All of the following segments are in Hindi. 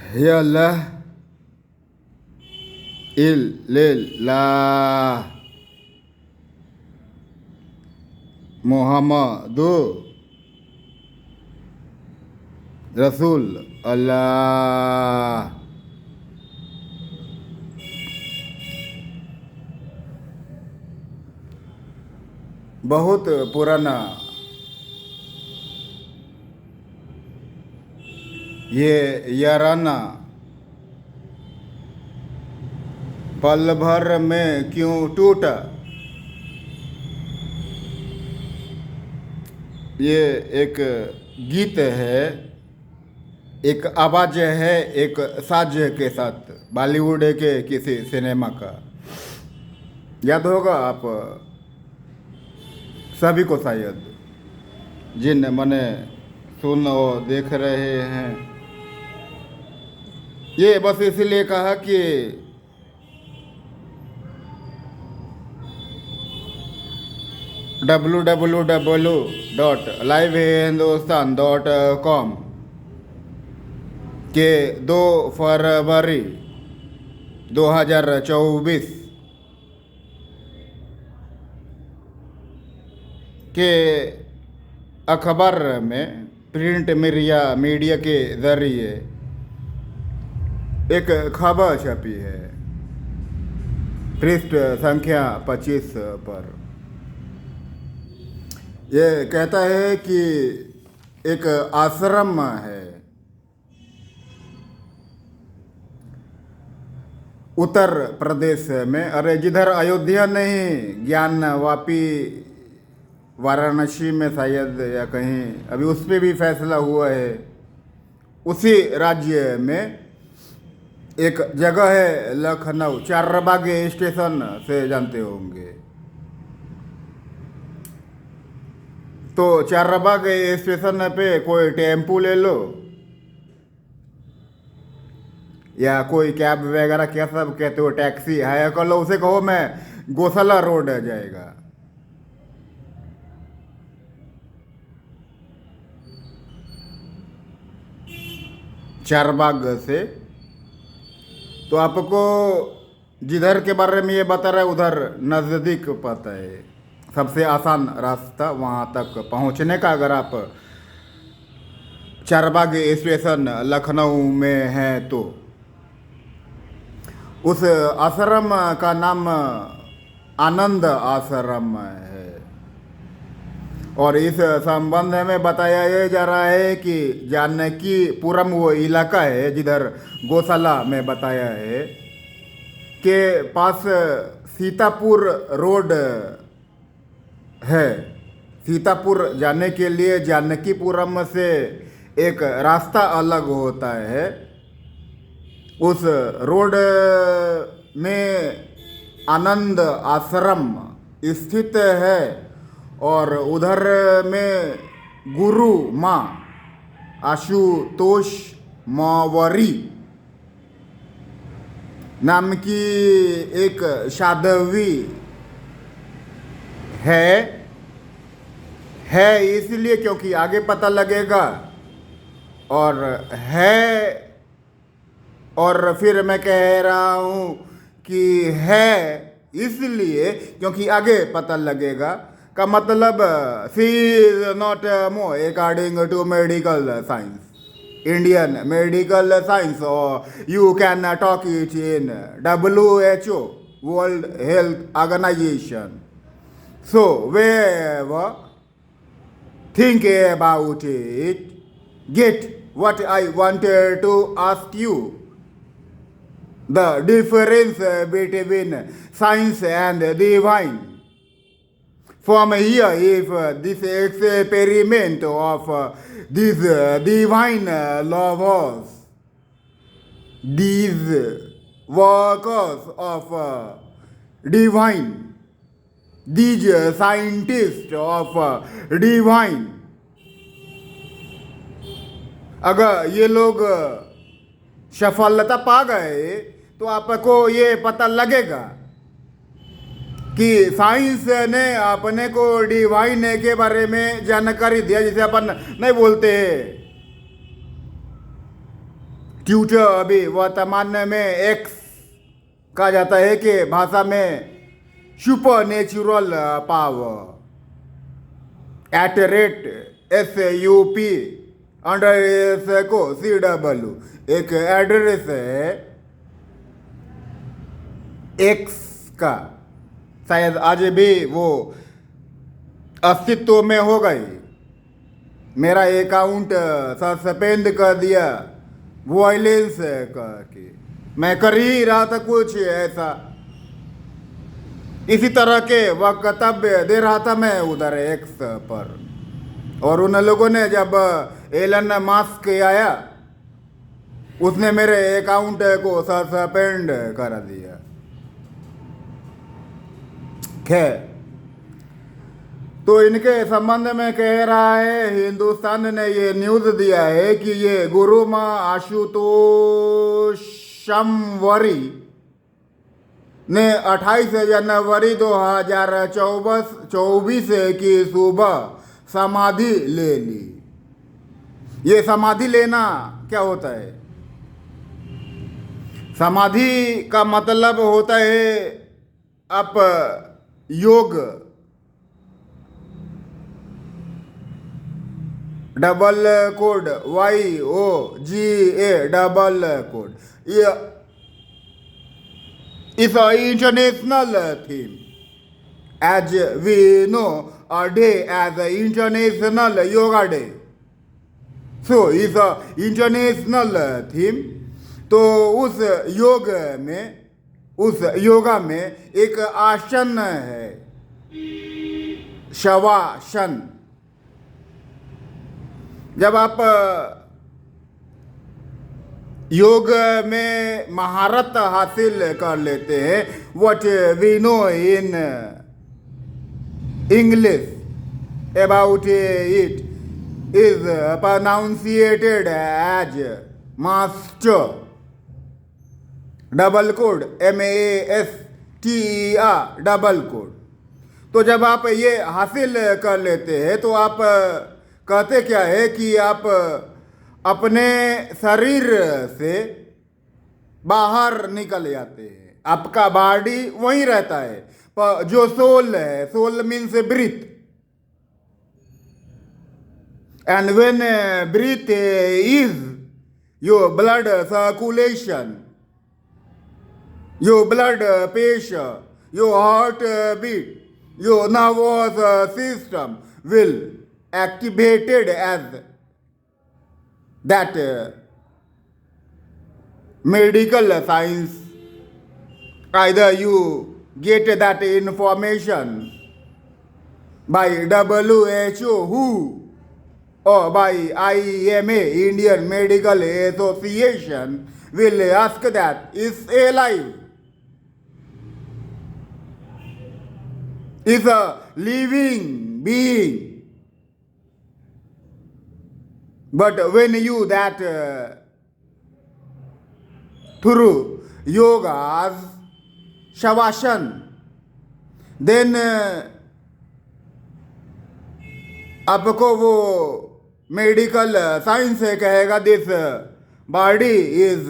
Yalah illallah Muhammadu Rasul Allah। बहुत पुराना ये याराना पल भर में क्यों टूटा, ये एक गीत है, एक आवाज है एक साज के साथ, बॉलीवुड के किसी सिनेमा का। याद होगा आप सभी को शायद, जिन मने सुन और देख रहे हैं। ये बस इसलिए कहा कि www.livehindustanCom के 2 फरवरी 2024 के अखबार में प्रिंट मीडिया के जरिए एक खबर छपी है, पृष्ठ संख्या 25 पर। ये कहता है कि एक आश्रम है उत्तर प्रदेश में, अरे जिधर अयोध्या नहीं, ज्ञानवापी वाराणसी में शायद, या कहीं अभी उस पर भी फैसला हुआ है। उसी राज्य में एक जगह है लखनऊ, चारबाग स्टेशन से जानते होंगे। तो चारबाग स्टेशन पे कोई टेम्पू ले लो या कोई कैब वगैरह, क्या सब कहते हो, टैक्सी हायर कर लो, उसे कहो मैं गौशाला रोड जाएगा। चारबाग से तो आपको जिधर के बारे में ये बता रहा है उधर नज़दीक पता है, सबसे आसान रास्ता वहाँ तक पहुँचने का। अगर आप चारबाग स्टेशन लखनऊ में हैं तो उस आश्रम का नाम आनंद आश्रम है। और इस संबंध में बताया ये जा रहा है कि जानकीपुरम वो इलाका है जिधर गौशाला में बताया है के पास सीतापुर रोड है। सीतापुर जाने के लिए जानकीपुरम से एक रास्ता अलग होता है। उस रोड में आनंद आश्रम स्थित है और उधर में गुरु माँ आशुतोष मावरी नाम की एक साध्वी है इसलिए क्योंकि आगे पता लगेगा, और है, और फिर मैं कह रहा हूँ कि है इसलिए क्योंकि आगे पता लगेगा का मतलब she is not more according to medical science, Indian medical science, और you can talk it in WHO, World Health Organization. So wherever think about it, get what I wanted to ask you, the difference between science and divine. From here, if this experiment of these divine lovers, these workers of divine, these scientists of divine, अगर ये लोग सफलता पा गए तो आपको ये पता लगेगा कि साइंस ने अपने को डिवाइन के बारे में जानकारी दिया, जिसे अपन नहीं बोलते हैं ट्यूटर अभी वर्तमान में एक्स कहा जाता है कि भाषा में super natural power @SUP under S को CW एक एड्रेस है एक्स का, शायद आज भी वो अस्तित्व में हो गई। मेरा अकाउंट सस्पेंड कर दिया वॉयलेंस करके, मैं कर ही रहा था कुछ ऐसा, इसी तरह के वक्तव्य दे रहा था मैं उधर एक्स पर। और उन लोगों ने जब एलन मस्क आया उसने मेरे अकाउंट को सस्पेंड कर दिया। खैर, तो इनके संबंध में कह रहा है, हिंदुस्तान ने ये न्यूज़ दिया है कि ये गुरुमा आशुतोष शमवरी ने 28 जनवरी 2024 की सुबह समाधि ले ली। ये समाधि लेना क्या होता है? समाधि का मतलब होता है आप योग, double quote YOGA double quote, ये is an international theme. As we know, a day as an international yoga day. So, it's an international theme. तो उस योगा में एक आसन है, शवासन। जब आप योग में महारत हासिल कर लेते हैं, what we know in English about it is pronunciated as master, double quote MASTER double quote. तो जब आप ये हासिल कर लेते हैं तो आप कहते क्या है कि आप अपने शरीर से बाहर निकल जाते हैं, आपका बॉडी वहीं रहता है, पर जो सोल है, soul means breath, and when breath is your blood circulation, your blood pressure, your heart beat, your nervous system will activated as that medical science. Either you get that information by WHO or by IMA, Indian Medical Association, will ask that is alive, is a living being. But when you that through yogas, shavasana, then आपको वो मेडिकल साइंस कहेगा this body is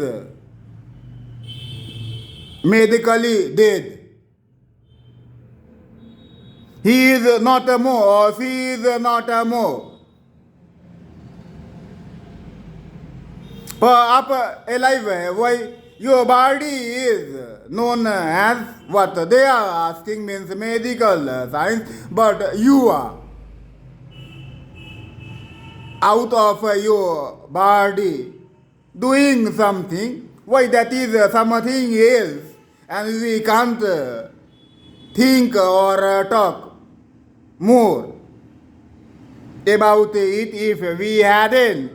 medically dead, he is not a more, she is not a more. पर आप अलाइव है, वही your body is known as what they are asking means medical science, but you are out of your body doing something. Why that is something else, and we can't think or talk more about it if we hadn't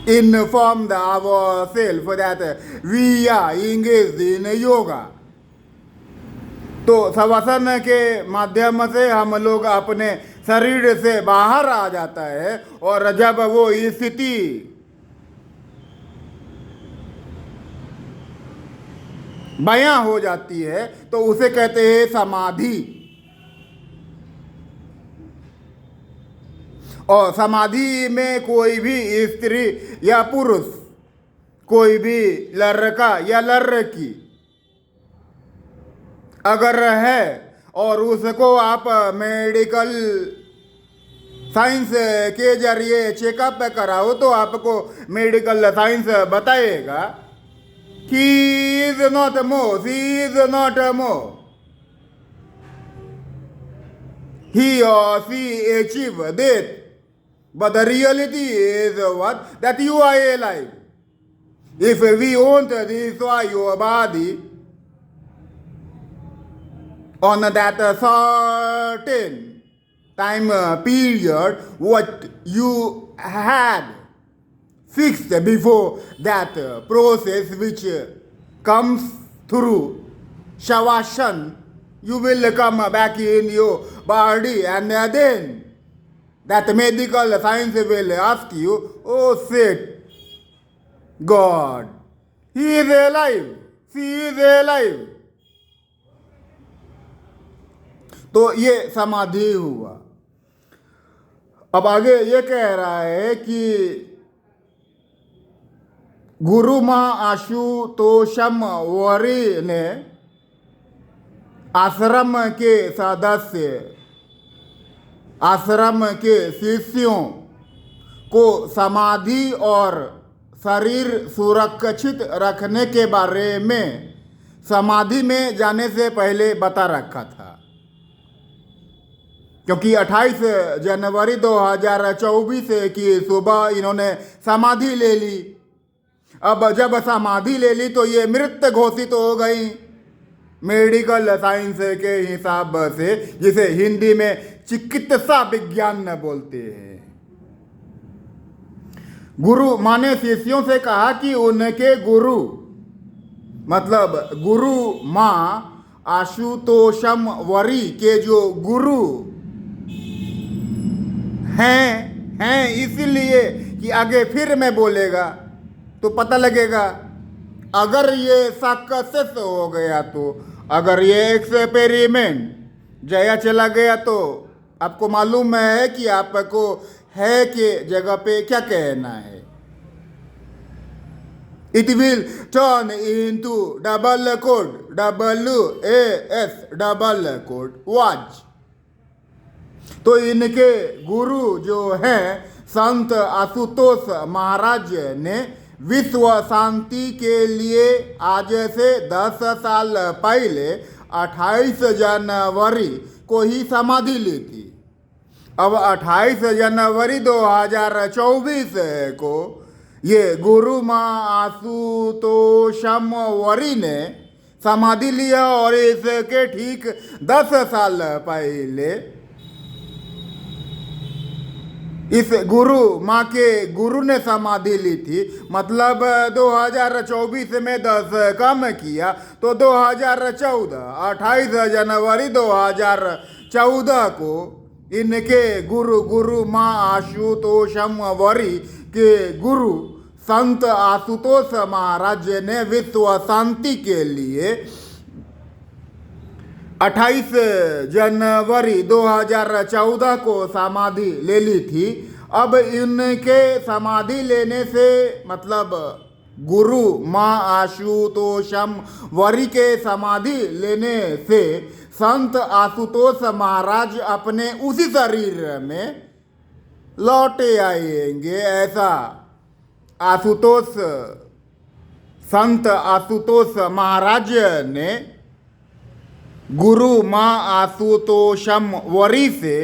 informed ourselves that we are engaged in yoga. तो शवासन के माध्यम से हम लोग अपने शरीर से बाहर आ जाता है, और जब वो स्थिति बयां हो जाती है तो उसे कहते हैं समाधि। और समाधि में कोई भी स्त्री या पुरुष कोई भी लड़का या लड़की अगर है और उसको आप मेडिकल साइंस के जरिए चेकअप कराओ तो आपको मेडिकल साइंस बताएगा कि is not more, she is not more, he or she achieve that, but the reality is what, that you are alive. If we want to destroy your body on that certain time period what you had fixed before that process which comes through Shavasana, you will come back in your body, and then that medical science will ask you, oh shit, God, he is alive, she is alive. तो ये समाधि हुआ। अब आगे ये कह रहा है कि गुरु मां आशुतोषम वरी ने आश्रम के सदस्य, आश्रम के शिष्यों को समाधि और शरीर सुरक्षित रखने के बारे में समाधि में जाने से पहले बता रखा था, क्योंकि 28 जनवरी 2024 की सुबह इन्होंने समाधि ले ली। अब जब समाधि ले ली तो ये मृत घोषित हो गई मेडिकल साइंस के हिसाब से, जिसे हिंदी में चिकित्सा विज्ञान बोलते हैं। गुरु माने शिष्यों से कहा कि उनके गुरु मतलब गुरु मां आशुतोषम वरी के जो गुरु हैं इसलिए कि आगे फिर मैं बोलेगा तो पता लगेगा। अगर ये सक्सेस हो गया तो, अगर ये एक्सपेरिमेंट जया चला गया तो आपको मालूम है कि आपको है के जगह पे क्या कहना है। It will turn into double quote, WAS double quote watch. तो इनके गुरु जो हैं संत आशुतोष महाराज ने विश्व शांति के लिए आज से 10 साल पहले 28 जनवरी को ही समाधि ली थी। अब 28 जनवरी 2024 को ये गुरु मां आशुतोषम वरी ने समाधि लिया और इसके ठीक 10 साल पहले इस गुरु माँ के गुरु ने समाधि ली थी। मतलब 2024 में 10 कम किया तो 2014 28 जनवरी 2014 को इनके गुरु माँ आशुतोषम वरी के गुरु संत आशुतोष महाराज ने विश्व शांति के लिए 28 जनवरी 2014 को समाधि ले ली थी। अब इनके समाधि लेने से मतलब गुरु मां आशुतोषम वरी के समाधि लेने से संत आशुतोष महाराज अपने उसी शरीर में लौटे आएंगे, ऐसा आशुतोष संत आशुतोष महाराज ने गुरु मां आशुतोषम वरी से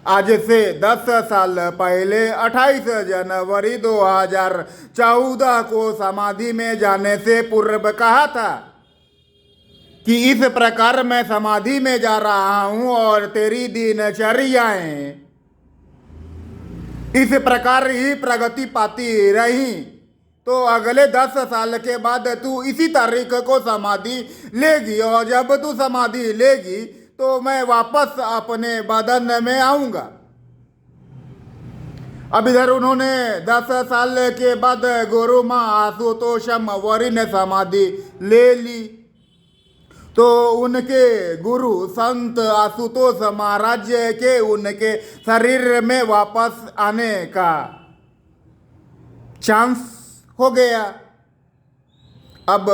आज से 10 साल पहले 28 जनवरी 2014 को समाधि में जाने से पूर्व कहा था कि इस प्रकार मैं समाधि में जा रहा हूं और तेरी दिनचर्याएं इस प्रकार ही प्रगति पाती रही तो अगले 10 साल के बाद तू इसी तारीख को समाधि लेगी और जब तू समाधि लेगी तो मैं वापस अपने बदन में आऊंगा। अब इधर उन्होंने 10 साल के बाद गुरु मां आशुतोषम वरी ने समाधि ले ली तो उनके गुरु संत आशुतोष महाराज के उनके शरीर में वापस आने का चांस हो गया। अब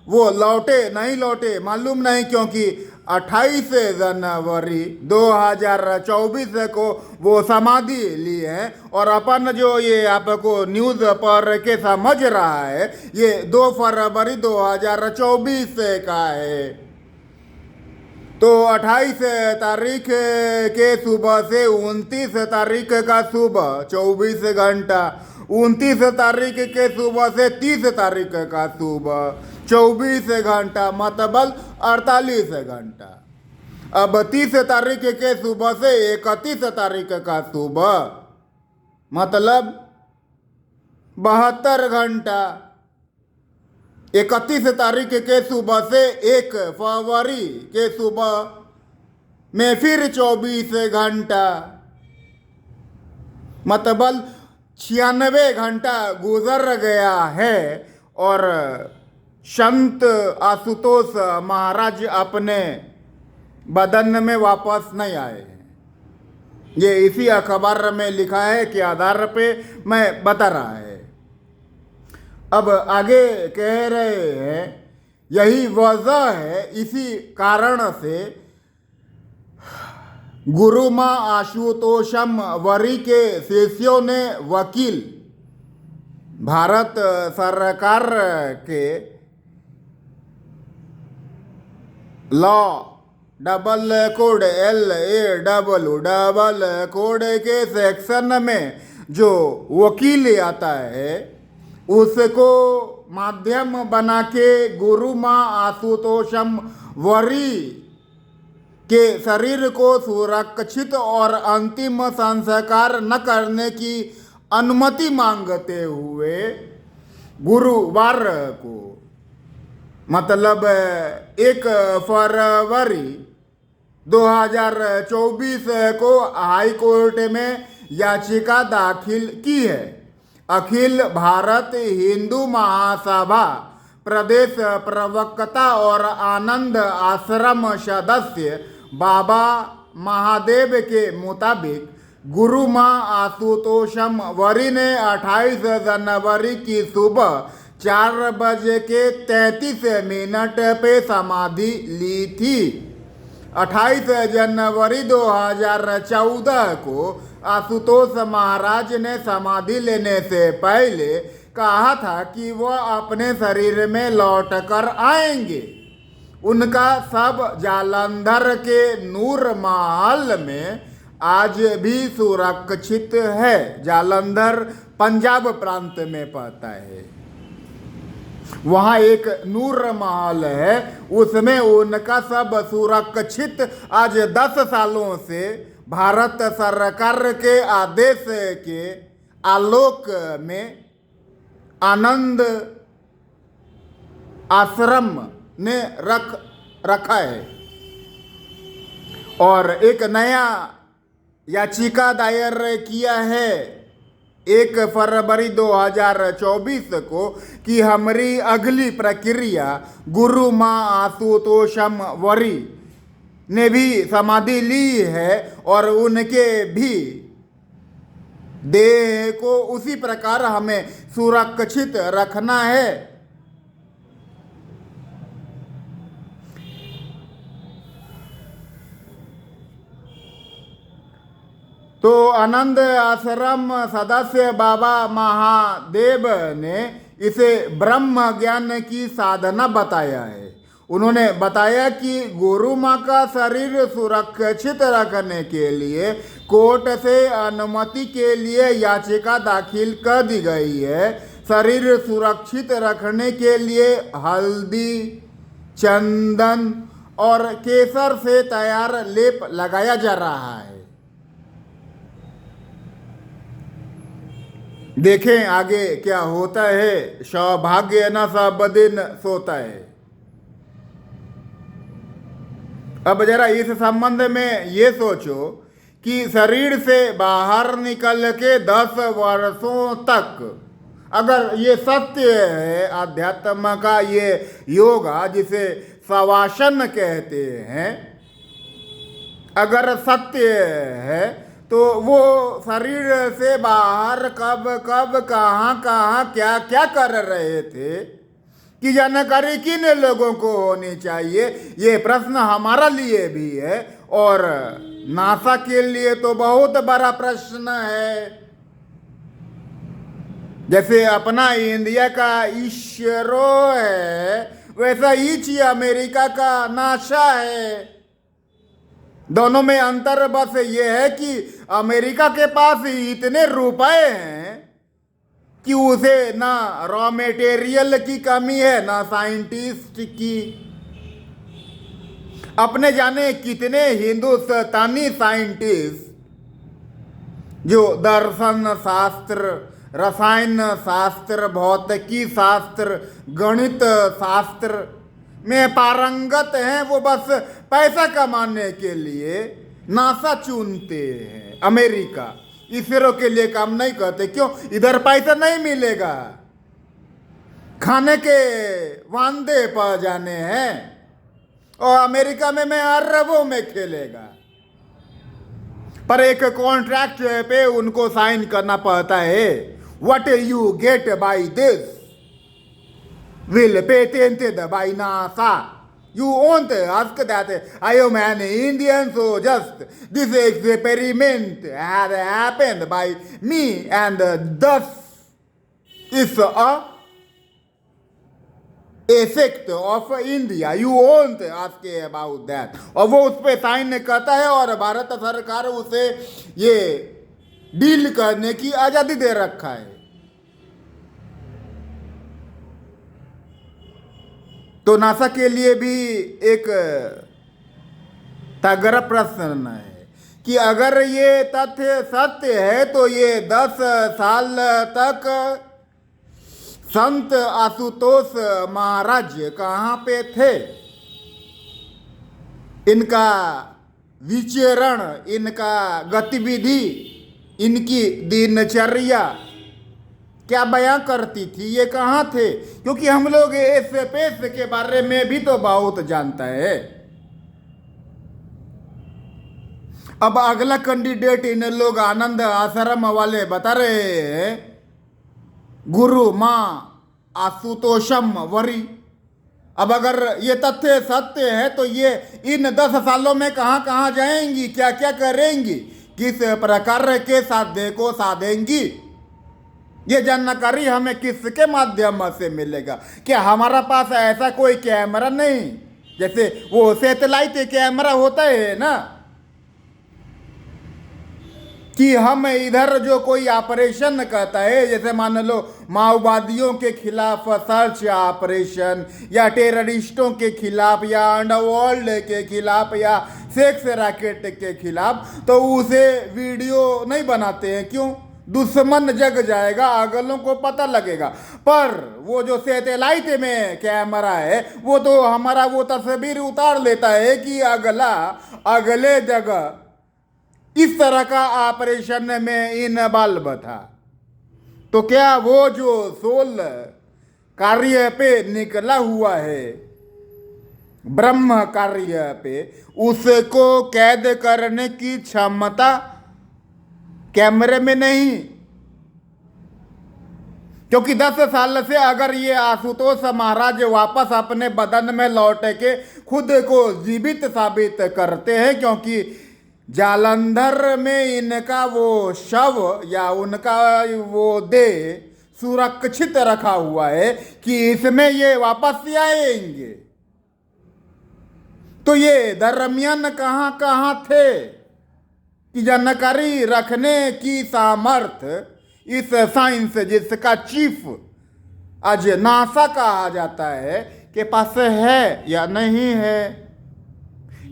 वो लौटे नहीं लौटे मालूम नहीं, क्योंकि 28 जनवरी 2024 को वो समाधि ली है। और अपन जो ये आपको न्यूज़ पर के समझ रहा है, ये 2 फरवरी 2024 का है। तो 28 तारीख के सुबह से 29 तारीख का सुबह 24 घंटा, 29 तारीख के सुबह से 30 तारीख का सुबह 24 घंटा, मतलब 48 घंटा। अब 30 तारीख के सुबह से 31 तारीख का सुबह, मतलब 72 घंटा। 31 तारीख के सुबह से 1 फरवरी के सुबह में फिर 24 घंटा, मतलब 96 घंटा गुजर गया है। और संत आशुतोष महाराज अपने बदन में वापस नहीं आए हैं। ये इसी अखबार में लिखा है के आधार पे मैं बता रहा है। अब आगे कह रहे हैं, यही वजह है, इसी कारण से गुरुमा आशुतोषम वरी के शिष्यों ने वकील भारत सरकार के law double quote LAW double quote के सेक्शन में जो वकील आता है, उसको माध्यम बना के गुरुमा आशुतोषम वरी के शरीर को सुरक्षित और अंतिम संस्कार न करने की अनुमति मांगते हुए गुरुवार को, मतलब 1 फरवरी 2024 को हाई कोर्ट में याचिका दाखिल की है। अखिल भारत हिंदू महासभा प्रदेश प्रवक्ता और आनंद आश्रम सदस्य बाबा महादेव के मुताबिक गुरुमा आशुतोषम वरी ने 28 जनवरी की सुबह 4 बजे के 33 मिनट पे समाधि ली थी। 28 जनवरी 2014 को आशुतोष महाराज ने समाधि लेने से पहले कहा था कि वह अपने शरीर में लौट कर आएंगे। उनका शव जालंधर के नूर महल में आज भी सुरक्षित है। जालंधर पंजाब प्रांत में पड़ता है। वहाँ एक नूर महल है, उसमें उनका शव सुरक्षित आज 10 सालों से भारत सरकार के आदेश के आलोक में आनंद आश्रम ने रखा है। और एक नया याचिका दायर किया है 1 फरवरी 2024 को कि हमारी अगली प्रक्रिया गुरुमा आशुतोषम वरी ने भी समाधि ली है और उनके भी देह को उसी प्रकार हमें सुरक्षित रखना है। तो आनंद आश्रम सदस्य बाबा महादेव ने इसे ब्रह्म ज्ञान की साधना बताया है। उन्होंने बताया कि गुरु माँ का शरीर सुरक्षित रखने के लिए कोर्ट से अनुमति के लिए याचिका दाखिल कर दी गई है। शरीर सुरक्षित रखने के लिए हल्दी, चंदन और केसर से तैयार लेप लगाया जा रहा है। देखें आगे क्या होता है। सौभाग्य न सब दिन सोता है। अब जरा इस संबंध में ये सोचो कि शरीर से बाहर निकल के 10 वर्षों तक, अगर ये सत्य है आध्यात्म का ये योगा जिसे शवासन कहते हैं, अगर सत्य है तो वो शरीर से बाहर कब कब कहाँ कहाँ क्या क्या कर रहे थे कि जानकारी किन लोगों को होनी चाहिए, ये प्रश्न हमारा लिए भी है और नासा के लिए तो बहुत बड़ा प्रश्न है। जैसे अपना इंडिया का इसरो है, वैसा ही अमेरिका का नासा है। दोनों में अंतर बस ये है कि अमेरिका के पास इतने रुपए हैं कि उसे ना रॉ मटेरियल की कमी है ना साइंटिस्ट की। अपने जाने कितने हिंदुस्तानी साइंटिस्ट जो दर्शन शास्त्र, रसायन शास्त्र, भौतिकी शास्त्र, गणित शास्त्र में पारंगत हैं, वो बस पैसा कमाने के लिए नासा चुनते हैं। अमेरिका इसरो के लिए काम नहीं करते, क्यों? इधर पैसा नहीं मिलेगा, खाने के वांदे पड़ जाने हैं, और अमेरिका में मैं अरबों में खेलेगा। पर एक कॉन्ट्रैक्ट पे उनको साइन करना पड़ता है। What you get by this will patented by NASA. You won't ask that I am an Indian, so just this experiment had happened by me and thus is a effect of India. You won't ask about that. और वो उस पर साइन करता है और भारत सरकार उसे ये डील करने की आज़ादी दे रखा है। तो नासा के लिए भी एक तगड़ा प्रश्न है कि अगर ये तथ्य सत्य है तो ये 10 साल तक संत आशुतोष महाराज कहाँ पे थे? इनका विचरण, इनका गतिविधि, इनकी दिनचर्या क्या बयां करती थी, ये कहाँ थे? क्योंकि हम लोग स्पेस के बारे में भी तो बहुत जानता है। अब अगला कैंडिडेट इन लोग आनंद आश्रम वाले बता रहे हैं, गुरु माँ आशुतोषम वरी। अब अगर ये तथ्य सत्य है तो ये इन 10 सालों में कहाँ कहाँ जाएंगी, क्या क्या करेंगी, किस प्रकार के साध्य को साधेंगी, ये जानकारी हमें किसके माध्यम से मिलेगा? क्या हमारा पास ऐसा कोई कैमरा नहीं, जैसे वो सैटेलाइट कैमरा होता है ना, कि हम इधर जो कोई ऑपरेशन करता है, जैसे मान लो माओवादियों के खिलाफ सर्च ऑपरेशन, या टेररिस्टों के खिलाफ, या अंडरवर्ल्ड के खिलाफ, या सेक्स रैकेट के खिलाफ, तो उसे वीडियो नहीं बनाते हैं। क्यों? दुश्मन जग जाएगा, अगलों को पता लगेगा। पर वो जो सैटेलाइट में कैमरा है वो तो हमारा वो तस्वीर उतार लेता है कि अगला अगले जगह इस तरह का ऑपरेशन में इन्वॉल्व था। तो क्या वो जो सोल कार्य पे निकला हुआ है, ब्रह्म कार्य पे, उसको कैद करने की क्षमता कैमरे में नहीं? क्योंकि 10 साल से अगर ये आशुतोष महाराज वापस अपने बदन में लौट के खुद को जीवित साबित करते हैं, क्योंकि जालंधर में इनका वो शव या उनका वो देह सुरक्षित रखा हुआ है कि इसमें ये वापस आएंगे, तो ये दरमियान कहाँ कहाँ थे कि जानकारी रखने की सामर्थ्य इस साइंस जिसका चीफ आज नासा कहा जाता है के पास है या नहीं है?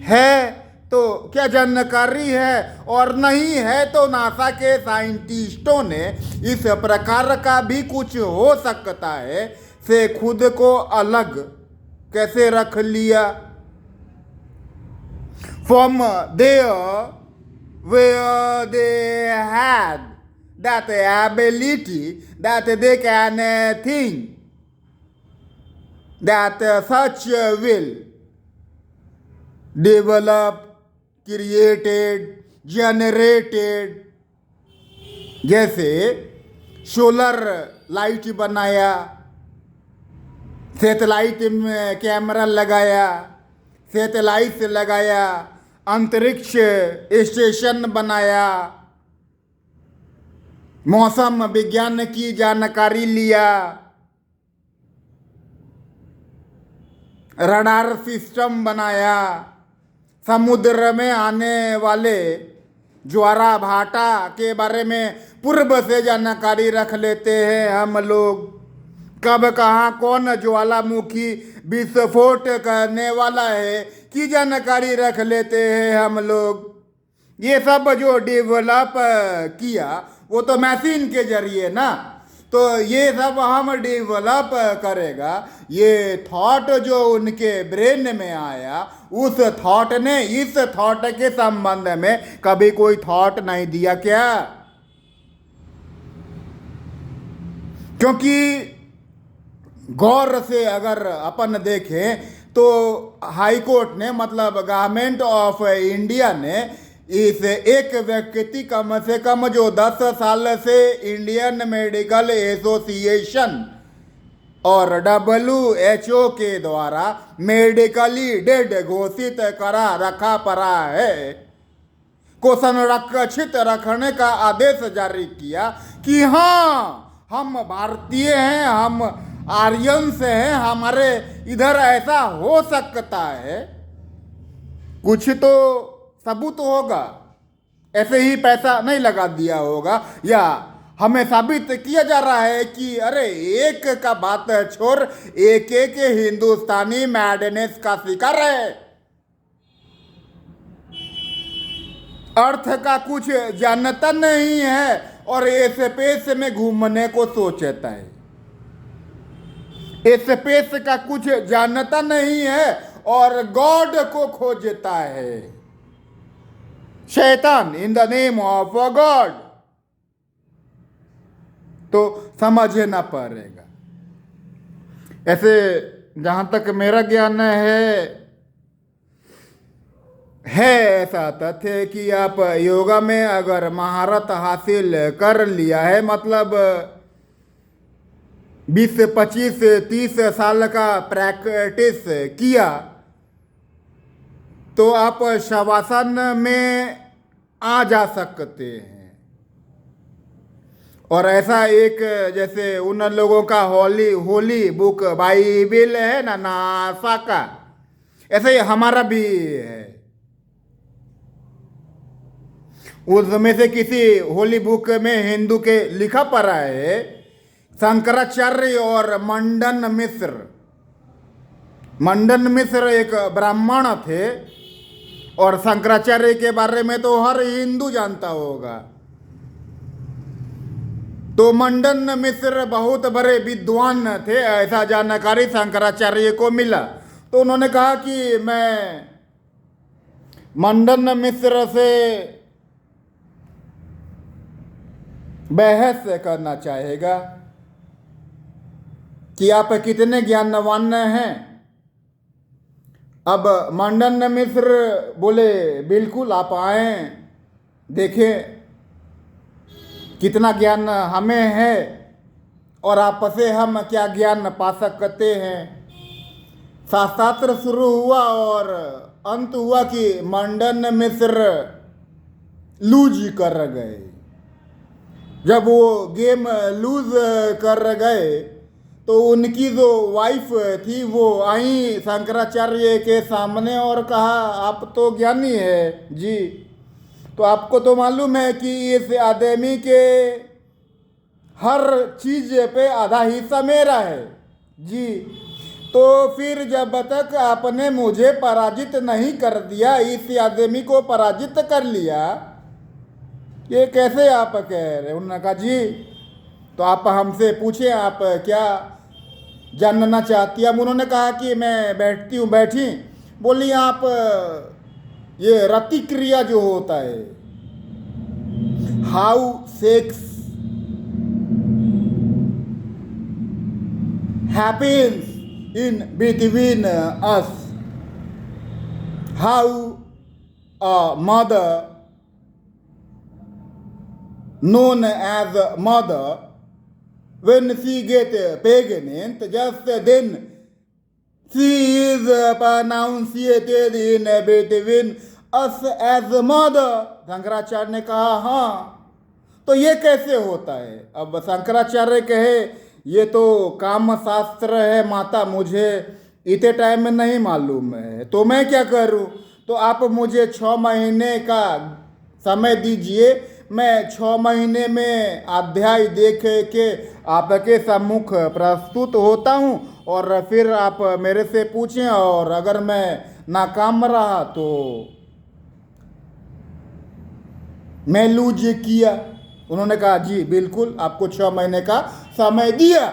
है तो क्या जानकारी है, और नहीं है तो नासा के साइंटिस्टों ने इस प्रकार का भी कुछ हो सकता है से खुद को अलग कैसे रख लिया? From there where they had that ability that they can think that such will develop, created, generated, जैसे सोलर लाइट बनाया, सैटेलाइट में कैमरा लगाया, सैटेलाइट लगाया, अंतरिक्ष स्टेशन बनाया, मौसम विज्ञान की जानकारी लिया, रडार सिस्टम बनाया, समुद्र में आने वाले ज्वारा भाटा के बारे में पूर्व से जानकारी रख लेते हैं हम लोग। कब कहाँ कौन ज्वालामुखी विस्फोट करने वाला है की जानकारी रख लेते हैं हम लोग। ये सब जो डेवलप किया वो तो मशीन के जरिए ना, तो ये सब हम डेवलप करेगा। ये थॉट जो उनके ब्रेन में आया, उस थॉट ने इस थॉट के संबंध में कभी कोई थॉट नहीं दिया क्या? क्योंकि गौर से अगर अपन देखें तो हाई कोर्ट ने, मतलब गवर्नमेंट ऑफ इंडिया ने, इस एक व्यक्ति कम से कम जो 10 साल से इंडियन मेडिकल एसोसिएशन और WHO के द्वारा मेडिकली डेड घोषित करा रखा पड़ा है, को संरक्षित रखने का आदेश जारी किया कि हाँ, हम भारतीय हैं, हम आर्यंस हैं, हमारे इधर ऐसा हो सकता है। कुछ तो सबूत होगा, ऐसे ही पैसा नहीं लगा दिया होगा, या हमें साबित किया जा रहा है कि अरे एक का बात छोड़, एक एक हिंदुस्तानी मैडनेस का शिकार है, अर्थ का कुछ जानता नहीं है और स्पेस में घूमने को सोचता है। स्पेस का कुछ जानता नहीं है और गॉड को खोजता है। शैतान in the name of God, तो समझना पड़ेगा। ऐसे जहां तक मेरा ज्ञान है ऐसा तथ्य कि आप योगा में अगर महारत हासिल कर लिया है, मतलब 20, 25, 30 साल का प्रैक्टिस किया, तो आप शवासन में आ जा सकते हैं। और ऐसा एक, जैसे उन लोगों का होली बुक बाइबिल है ना, नासा का, ऐसे ही हमारा भी है। उसमें से किसी होली बुक में हिंदू के लिखा पड़ा है, शंकराचार्य और मंडन मिश्र एक ब्राह्मण थे, और शंकराचार्य के बारे में तो हर हिंदू जानता होगा। तो मंडन मिश्र बहुत बड़े विद्वान थे, ऐसा जानकारी शंकराचार्य को मिला। तो उन्होंने कहा कि मैं मंडन मिश्र से बहस करना चाहेगा कि आप कितने ज्ञानवान हैं। अब मंडन मिश्र बोले, बिल्कुल आप आए, देखें कितना ज्ञान हमें है और आपसे हम क्या ज्ञान पा सकते हैं। शास्त्र शुरू हुआ और अंत हुआ कि मंडन मिश्र लूज कर गए। जब वो गेम लूज कर गए तो उनकी जो वाइफ थी वो आई शंकराचार्य के सामने और कहा, आप तो ज्ञानी है जी, तो आपको तो मालूम है कि इस आदमी के हर चीज पे आधा हिस्सा मेरा है जी, तो फिर जब तक आपने मुझे पराजित नहीं कर दिया, इस आदमी को पराजित कर लिया, ये कैसे आप कह रहे? उन्होंने कहा जी, तो आप हमसे पूछें, आप क्या जानना चाहती हैं? उन्होंने कहा कि मैं बैठी। बोली, आप ये रति क्रिया जो होता है, how sex happens in between us, how a mother known as mother, when she get pregnant, just then she is pronounced in between us as mother. Shankaracharya ने कहा हाँ, तो ये कैसे होता है? अब शंकराचार्य कहे ये तो काम शास्त्र है माता, मुझे इतने टाइम में नहीं मालूम है, तो मैं क्या करूं? तो आप मुझे 6 महीने का समय दीजिए, मैं 6 महीने में अध्याय देख के आपके सम्मुख प्रस्तुत होता हूं, और फिर आप मेरे से पूछें, और अगर मैं नाकाम रहा तो मैं लूज किया। उन्होंने कहा जी बिल्कुल, आपको 6 महीने का समय दिया।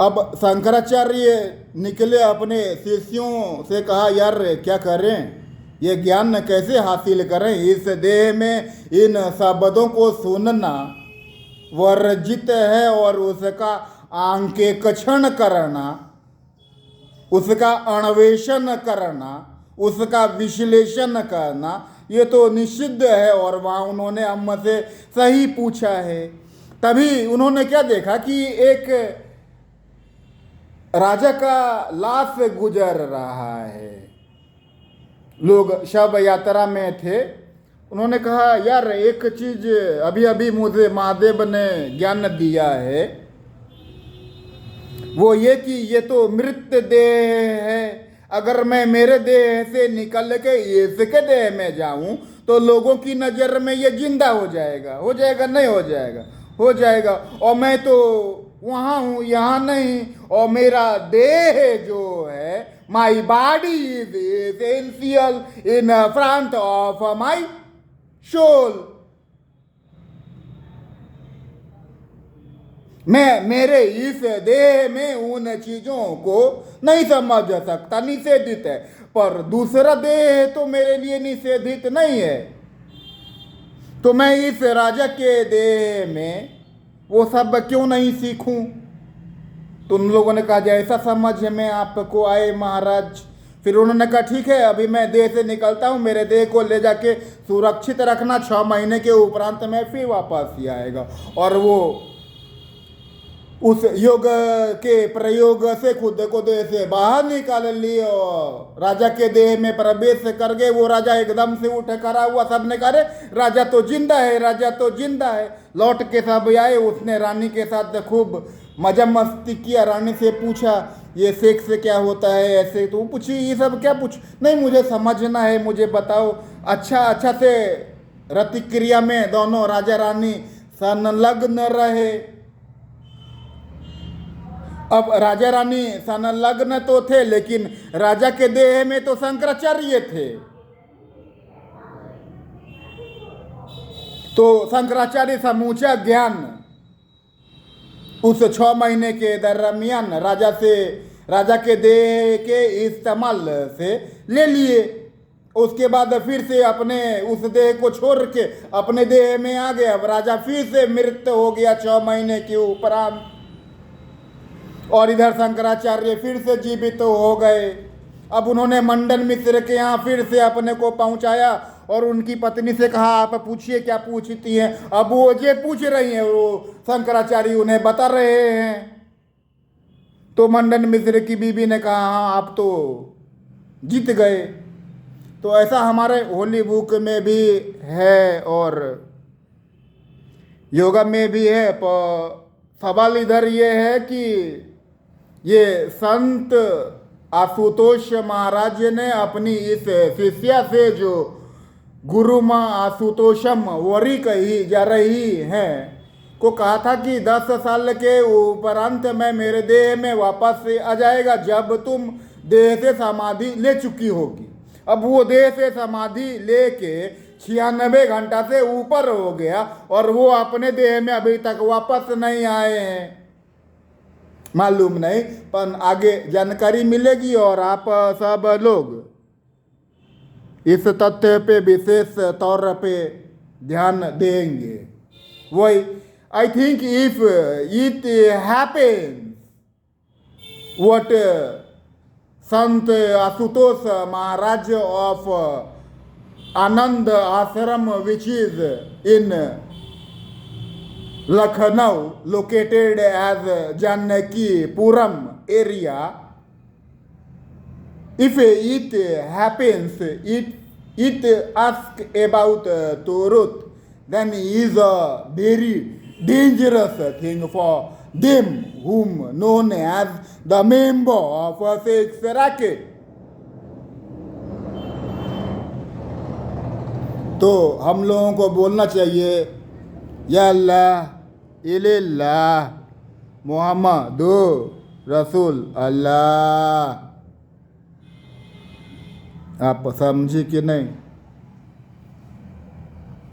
अब शंकराचार्य निकले, अपने शिष्यों से कहा यार क्या करें, ये ज्ञान कैसे हासिल करें? इस देह में इन शब्दों को सुनना वर्जित है, और उसका आंकेक्षण करना, उसका अन्वेषण करना, उसका विश्लेषण करना ये तो निषिद्ध है। और वहाँ उन्होंने हमसे सही पूछा है। तभी उन्होंने क्या देखा कि एक राजा का लाश गुजर रहा है, लोग शव यात्रा में थे। उन्होंने कहा यार एक चीज अभी अभी मुझे महादेव ने ज्ञान दिया है, वो ये कि ये तो मृत देह है, अगर मैं मेरे देह से निकल के इसके देह में जाऊं तो लोगों की नज़र में ये जिंदा हो जाएगा। हो जाएगा नहीं हो जाएगा? हो जाएगा। और मैं तो वहाँ हूँ, यहाँ नहीं, और मेरा देह जो है, my body is essential in front of my soul. मैं मेरे इस देह में उन चीजों को नहीं समझ सकता, निषेधित है, पर दूसरा देह तो मेरे लिए निषेधित नहीं है। तो मैं इस राजा के देह में वो सब क्यों नहीं सीखूं? तो उन लोगों ने कहा जैसा समझ में आपको आए महाराज। फिर उन्होंने कहा ठीक है, अभी मैं देह से निकलता हूँ, मेरे देह को ले जाके सुरक्षित रखना, 6 महीने के उपरांत में फिर वापस ही आएगा। और वो उस योग के प्रयोग से खुद को देह से बाहर निकाल लिए और राजा के देह में प्रवेश कर गए। वो राजा एकदम से उठ खड़ा हुआ, सबने कहा राजा तो जिंदा है, राजा तो जिंदा है। लौट के सब आए, उसने रानी के साथ खूब मजा मस्ती किया। रानी से पूछा ये सेक्स से क्या होता है ऐसे? तो पूछी ये सब क्या? पूछ नहीं, मुझे समझना है, मुझे बताओ। अच्छा से रतिक्रिया में दोनों राजा रानी संलग्न रहे। अब राजा रानी संलग्न तो थे, लेकिन राजा के देह में तो शंकराचार्य थे। तो शंकराचार्य समूचा ज्ञान उस 6 महीने के दरमियान राजा के देह के इस्तेमाल से ले लिए। उसके बाद फिर से अपने उस देह को छोड़ के अपने देह में आ गए। अब राजा फिर से मृत हो गया 6 महीने के उपरांत, और इधर शंकराचार्य फिर से जीवित हो गए। अब उन्होंने मंडन मिश्र के यहाँ फिर से अपने को पहुंचाया और उनकी पत्नी से कहा आप पूछिए क्या पूछती हैं। अब वो ये पूछ रही हैं, वो शंकराचार्य उन्हें बता रहे हैं। तो मंडन मिश्र की बीवी ने कहा हाँ आप तो जीत गए। तो ऐसा हमारे होली बुक में भी है और योगा में भी है। सवाल इधर ये है कि ये संत आशुतोष महाराज ने अपनी इस शिष्या से जो गुरु माँ आशुतोषम वरी कही जा रही हैं को कहा था कि 10 साल के उपरांत में मेरे देह में वापस आ जाएगा जब तुम देह से समाधि ले चुकी होगी। अब वो देह से समाधि लेके 96 घंटा से ऊपर हो गया और वो अपने देह में अभी तक वापस नहीं आए हैं। मालूम नहीं, पर आगे जानकारी मिलेगी और आप सब लोग इस तथ्य पे विशेष तौर पे ध्यान देंगे। वही I think if it happens what Sant Ashutosh Maharaj of Anand Ashram, which is in Lucknow, located as Janaki Puram area, if it happens, it asks about Turut, then it is a very dangerous thing for them whom known as the member of a sex racket. तो हम लोगों को बोलना चाहिए या अल्लाह इल्लल्लाह मुहम्मदु रसूल अल्लाह। आप समझे कि नहीं?